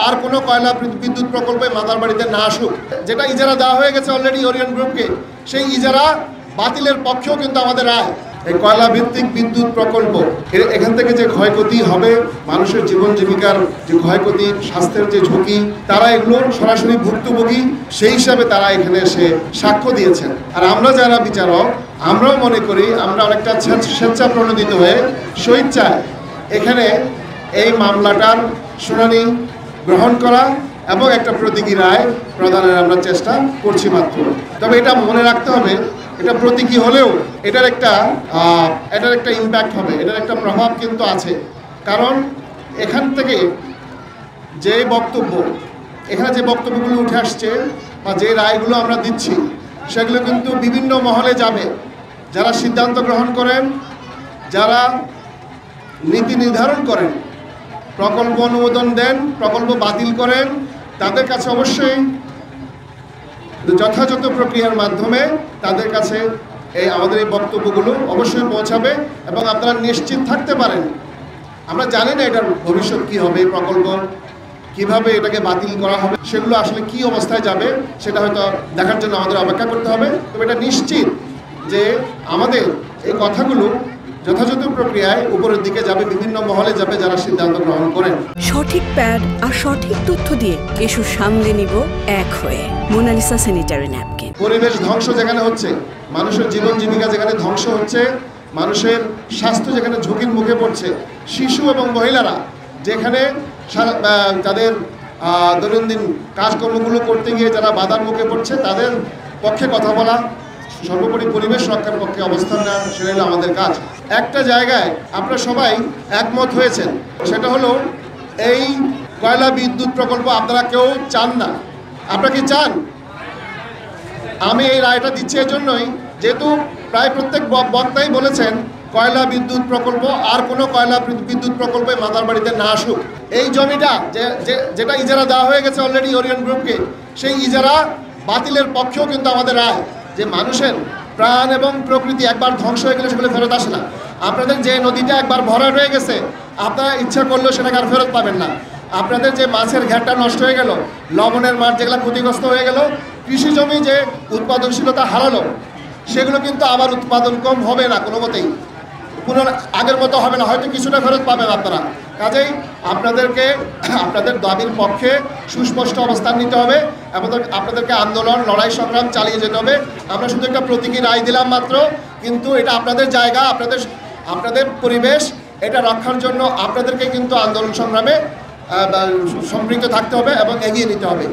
আর কোনো কয়লা বিদ্যুৎ প্রকল্পে মাদারবাড়িতে না আসুক। যেটা ইজারা দেওয়া হয়ে গেছে অলরেডি ওরিয়ন গ্রুপকে, সেই ইজারা বাতিলের পক্ষেও কিন্তু আমাদের রায়। এই কয়লা ভিত্তিক বিদ্যুৎ প্রকল্প এখান থেকে যে ক্ষয়ক্ষতি হবে, মানুষের জীবন জীবিকার যে ক্ষয়ক্ষতি, স্বাস্থ্যের যে ঝুঁকি, তারা এগুলোর সরাসরি ভুক্তভোগী, সেই হিসাবে তারা এখানে এসে সাক্ষ্য দিয়েছেন। আর আমরা যারা বিচারক, আমরাও মনে করি আমরা অনেকটা স্বেচ্ছা প্রণোদিত হয়ে স্বেচ্ছায় এখানে এই মামলাটার শুনানি গ্রহণ করা এবং একটা প্রতীকী রায় প্রদানের আমরা চেষ্টা করছি মাত্র। তবে এটা মনে রাখতে হবে, এটা প্রতীকী হলেও এটার একটা ইম্প্যাক্ট হবে, এটার একটা প্রভাব কিন্তু আছে। কারণ এখান থেকে যে এখানে যে বক্তব্যগুলো উঠে আসছে বা যে রায়গুলো আমরা দিচ্ছি, সেগুলো কিন্তু বিভিন্ন মহলে যাবে। যারা সিদ্ধান্ত গ্রহণ করেন, যারা নীতি নির্ধারণ করেন, প্রকল্প অনুমোদন দেন, প্রকল্প বাতিল করেন, তাদের কাছে অবশ্যই যথাযথ প্রক্রিয়ার মাধ্যমে তাদের কাছে আমাদের এই বক্তব্যগুলো অবশ্যই পৌঁছাবে। এবং আপনারা নিশ্চিত থাকতে পারেন, আমরা জানি না এটার ভবিষ্যৎ কী হবে, প্রকল্প কিভাবে এটাকে বাতিল করা হবে, সেগুলো আসলে কি অবস্থায় যাবে সেটা হয়তো দেখার জন্য আমাদের অপেক্ষা করতে হবে। তবে এটা নিশ্চিত যে আমাদের এই কথাগুলো যথাযথ প্রক্রিয়ায় উপরের দিকে যাবে, বিভিন্ন মহলে যাবে যারা সিদ্ধান্ত গ্রহণ করেন। সঠিক প্যাড আর সঠিক তথ্য দিয়ে ইস্যু সামলে নিব এক হয়ে। Monalisa sanitary napkin. পরিবেশ ধ্বংস যেখানে হচ্ছে, মানুষের জীবন জীবিকা যেখানে ধ্বংস হচ্ছে, মানুষের স্বাস্থ্য যেখানে ঝুঁকির মুখে পড়ছে, শিশু এবং মহিলারা যেখানে তাদের দৈনন্দিন কাজকর্মগুলো করতে গিয়ে যারা বাধার মুখে পড়ছে, তাদের পক্ষে কথা বলা, সর্বোপরি পরিবেশ রক্ষার পক্ষে অবস্থান নেওয়া, সেটা হলো আমাদের কাজ। একটা জায়গায় আপনারা সবাই একমত হয়েছেন, সেটা হলো এই কয়লা বিদ্যুৎ প্রকল্প আপনারা কেউ চান না। আপনারা কি চান? আমি এই রায়টা দিচ্ছি এজন্যই, যেহেতু প্রায় প্রত্যেক বক্তাই বলেছেন কয়লা বিদ্যুৎ প্রকল্প আর কোনো কয়লা বিদ্যুৎ প্রকল্পে মাদারবাড়িতে না আসুক। এই জমিটা যেটা ইজারা দেওয়া হয়ে গেছে অলরেডি ওরিয়ন গ্রুপকে, সেই ইজারা বাতিলের পক্ষেও কিন্তু আমাদের রায়। যে মানুষের প্রাণ এবং প্রকৃতি একবার ধ্বংস হয়ে গেলে সেগুলো ফেরত আসে না। আপনাদের যে নদীটা একবার ভরা রয়ে গেছে, আপনারা ইচ্ছা করলেও সেটাকে আর ফেরত পাবেন না। আপনাদের যে মাছের ঘাটটা নষ্ট হয়ে গেল, লবণের মাঠ যেগুলো ক্ষতিগ্রস্ত হয়ে গেল, কৃষি জমি যে উৎপাদনশীলতা হারালো, সেগুলো কিন্তু আবার উৎপাদন কম হবে না, কোনো মতেই আগের মতো হবে না, হয়তো কিছুটা ফেরত পাবেন আপনারা। কাজেই আপনাদের দাবির পক্ষে সুস্পষ্ট অবস্থান নিতে হবে এবং আপনাদেরকে আন্দোলন, লড়াই, সংগ্রাম চালিয়ে যেতে হবে। আমরা শুধু একটা প্রতীকী রায় দিলাম মাত্র, কিন্তু এটা আপনাদের জায়গা, আপনাদের পরিবেশ, এটা রক্ষার জন্য আপনাদেরকে কিন্তু আন্দোলন সংগ্রামে সম্পৃক্ত থাকতে হবে এবং এগিয়ে নিতে হবে।